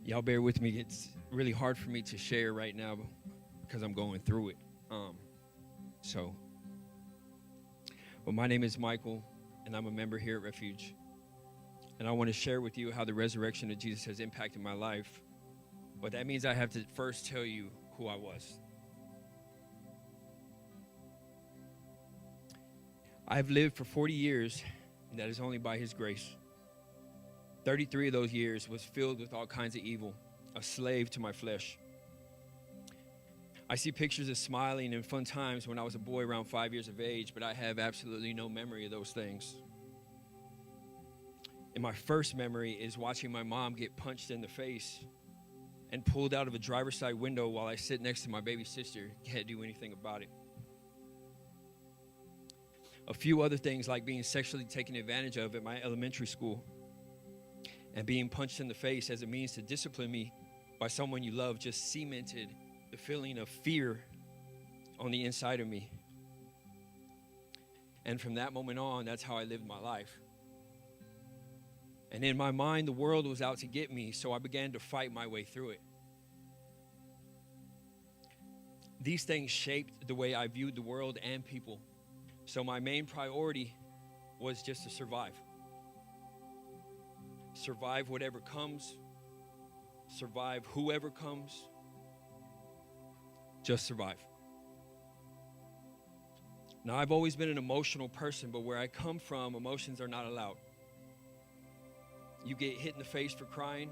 Y'all bear with me. It's really hard for me to share right now because I'm going through it. So, well, my name is Michael, and I'm a member here at Refuge. And I want to share with you how the resurrection of Jesus has impacted my life. But that means I have to first tell you who I was. I've lived for 40 years, and that is only by His grace. 33 of those years was filled with all kinds of evil, a slave to my flesh. I see pictures of smiling and fun times when I was a boy around 5 years of age, but I have absolutely no memory of those things. And my first memory is watching my mom get punched in the face and pulled out of a driver's side window while I sit next to my baby sister. Can't do anything about it. A few other things like being sexually taken advantage of at my elementary school and being punched in the face as a means to discipline me by someone you love just cemented the feeling of fear on the inside of me. And from that moment on, that's how I lived my life. And in my mind, the world was out to get me, so I began to fight my way through it. These things shaped the way I viewed the world and people. So my main priority was just to survive. Survive whatever comes. Survive whoever comes. Just survive. Now, I've always been an emotional person, but where I come from, emotions are not allowed. You get hit in the face for crying,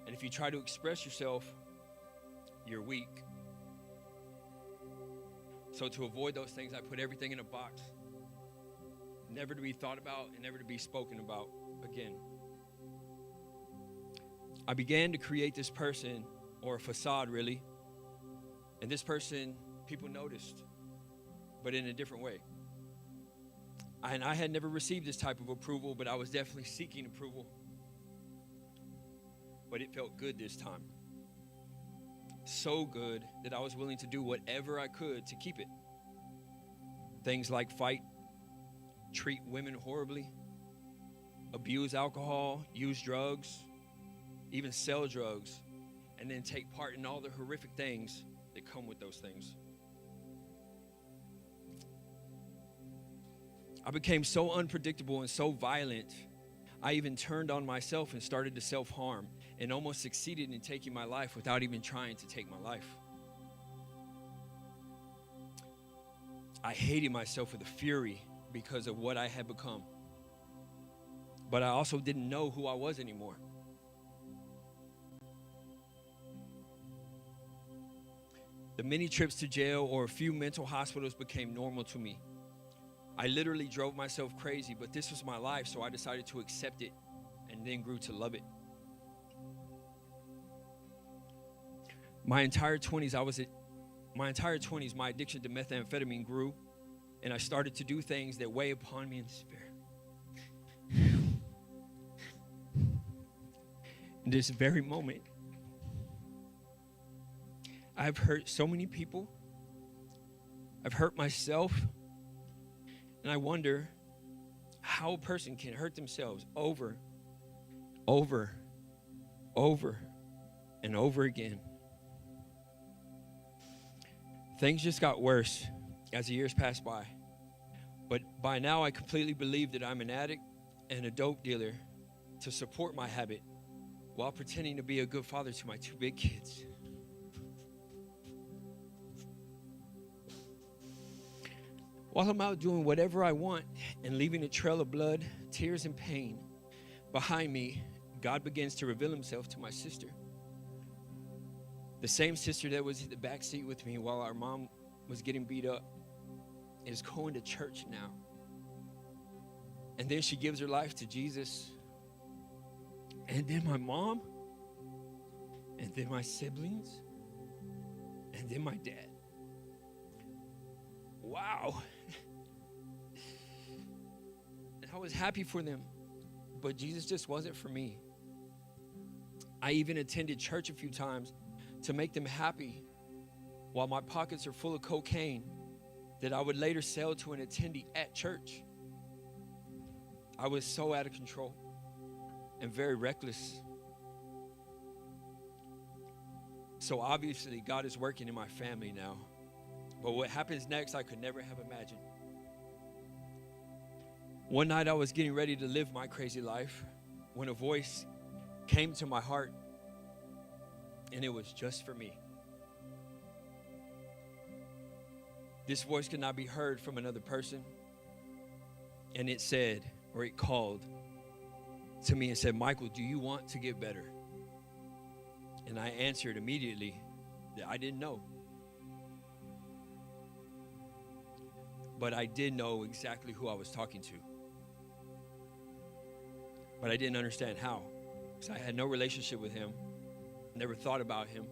and if you try to express yourself, you're weak. So to avoid those things, I put everything in a box, never to be thought about and never to be spoken about again. I began to create this person, or a facade really, and this person people noticed, but in a different way. And I had never received this type of approval, but I was definitely seeking approval. But it felt good this time. So good that I was willing to do whatever I could to keep it. Things like fight, treat women horribly, abuse alcohol, use drugs, even sell drugs, and then take part in all the horrific things that come with those things. I became so unpredictable and so violent, I even turned on myself and started to self-harm and almost succeeded in taking my life without even trying to take my life. I hated myself with a fury because of what I had become. But I also didn't know who I was anymore. The many trips to jail or a few mental hospitals became normal to me. I literally drove myself crazy, but this was my life, so I decided to accept it and then grew to love it. My entire 20s, my addiction to methamphetamine grew, and I started to do things that weigh upon me in spirit. In this very moment, I've hurt so many people. I've hurt myself. And I wonder how a person can hurt themselves over, and over again. Things just got worse as the years passed by. But by now, I completely believe that I'm an addict and a dope dealer to support my habit while pretending to be a good father to my two big kids. While I'm out doing whatever I want and leaving a trail of blood, tears, and pain behind me, God begins to reveal himself to my sister. The same sister that was in the back seat with me while our mom was getting beat up is going to church now. And then she gives her life to Jesus. And then my mom, and then my siblings, and then my dad. Wow. And I was happy for them, but Jesus just wasn't for me. I even attended church a few times to make them happy while my pockets are full of cocaine that I would later sell to an attendee at church. I was so out of control and very reckless. So obviously, God is working in my family now. But what happens next, I could never have imagined. One night, I was getting ready to live my crazy life when a voice came to my heart, and it was just for me. This voice could not be heard from another person. And it said, or it called to me and said, Michael, do you want to get better? And I answered immediately that I didn't know. But I did know exactly who I was talking to. But I didn't understand how, because I had no relationship with him, never thought about him.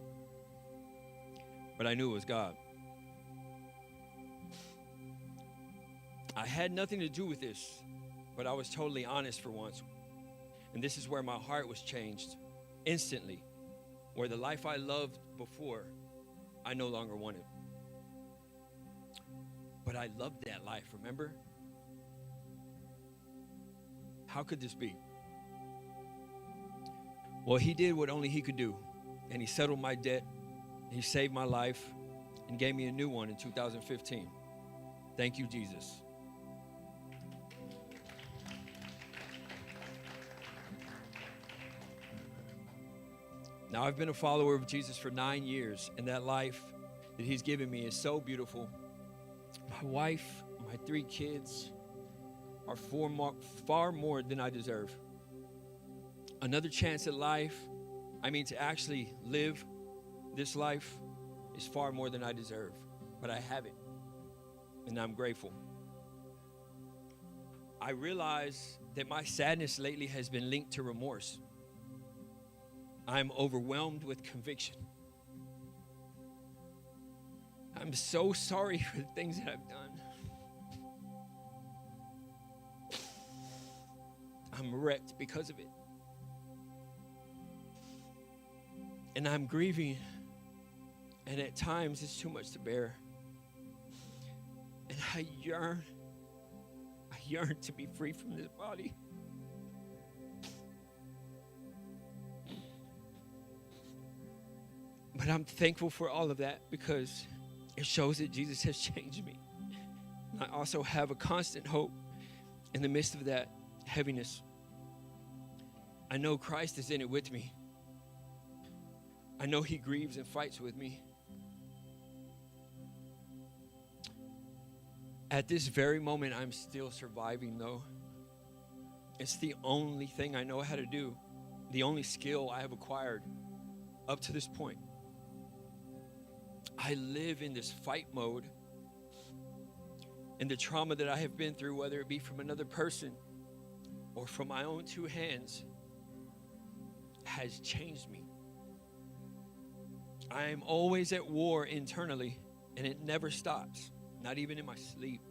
But I knew it was God. I had nothing to do with this, but I was totally honest for once. And this is where my heart was changed instantly, where the life I loved before, I no longer wanted. But I loved that life, remember? How could this be? Well, he did what only he could do, and he settled my debt, he saved my life, and gave me a new one in 2015. Thank you, Jesus. Now, I've been a follower of Jesus for 9 years, and that life that he's given me is so beautiful. My wife, my 3 kids are far more than I deserve. Another chance at life, to actually live this life, is far more than I deserve. But I have it, and I'm grateful. I realize that my sadness lately has been linked to remorse. I'm overwhelmed with conviction. I'm so sorry for the things that I've done. I'm wrecked because of it. And I'm grieving. And at times it's too much to bear. And I yearn to be free from this body. But I'm thankful for all of that because it shows that Jesus has changed me. And I also have a constant hope in the midst of that heaviness. I know Christ is in it with me. I know he grieves and fights with me. At this very moment, I'm still surviving, though. It's the only thing I know how to do, the only skill I have acquired up to this point. I live in this fight mode, and the trauma that I have been through, whether it be from another person or from my own 2 hands, has changed me. I am always at war internally, and it never stops, not even in my sleep.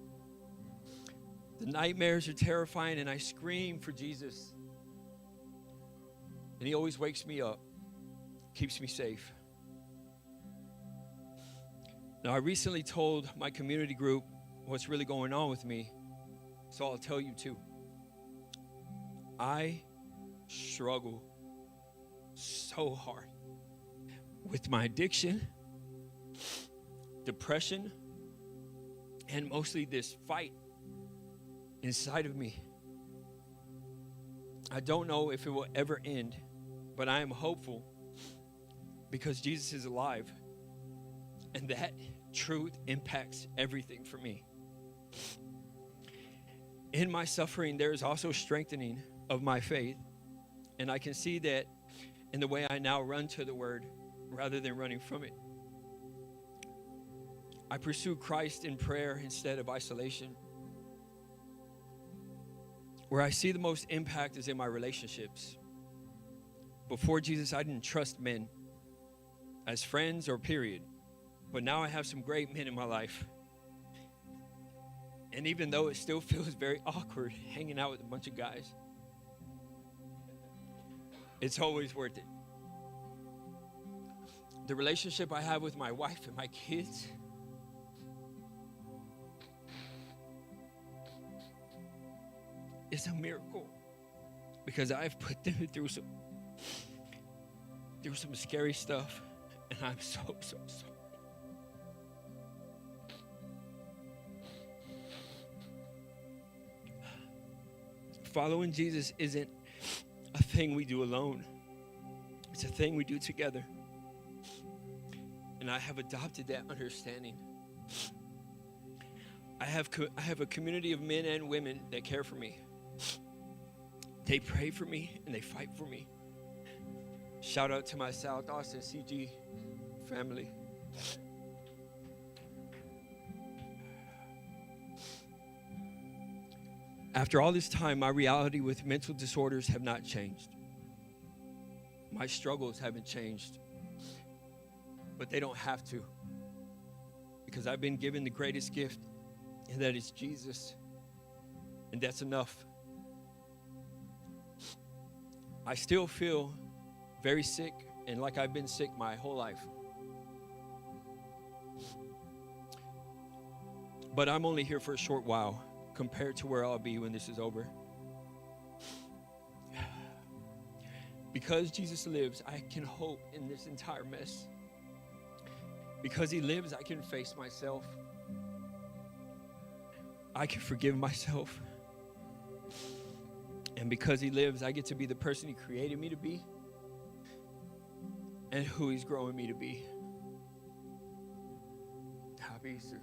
The nightmares are terrifying, and I scream for Jesus. And he always wakes me up, keeps me safe. Now, I recently told my community group what's really going on with me, so I'll tell you too. I struggle so hard with my addiction, depression, and mostly this fight inside of me. I don't know if it will ever end, but I am hopeful because Jesus is alive, and that truth impacts everything for me. In my suffering, there is also strengthening of my faith, and I can see that in the way I now run to the Word rather than running from it. I pursue Christ in prayer instead of isolation. Where I see the most impact is in my relationships. Before Jesus, I didn't trust men as friends or period. But now I have some great men in my life. And even though it still feels very awkward hanging out with a bunch of guys, it's always worth it. The relationship I have with my wife and my kids, is a miracle because I've put them through some scary stuff, And I'm so sorry. Following Jesus isn't a thing we do alone. It's a thing we do together. And I have adopted that understanding. I have a community of men and women that care for me. They pray for me and they fight for me. Shout out to my South Austin CG family. After all this time, my reality with mental disorders have not changed. My struggles haven't changed. But they don't have to. Because I've been given the greatest gift, and that is Jesus. And that's enough. I still feel very sick and like I've been sick my whole life. But I'm only here for a short while compared to where I'll be when this is over. Because Jesus lives, I can hope in this entire mess. Because he lives, I can face myself. I can forgive myself. And because he lives, I get to be the person he created me to be and who he's growing me to be. Happy Easter.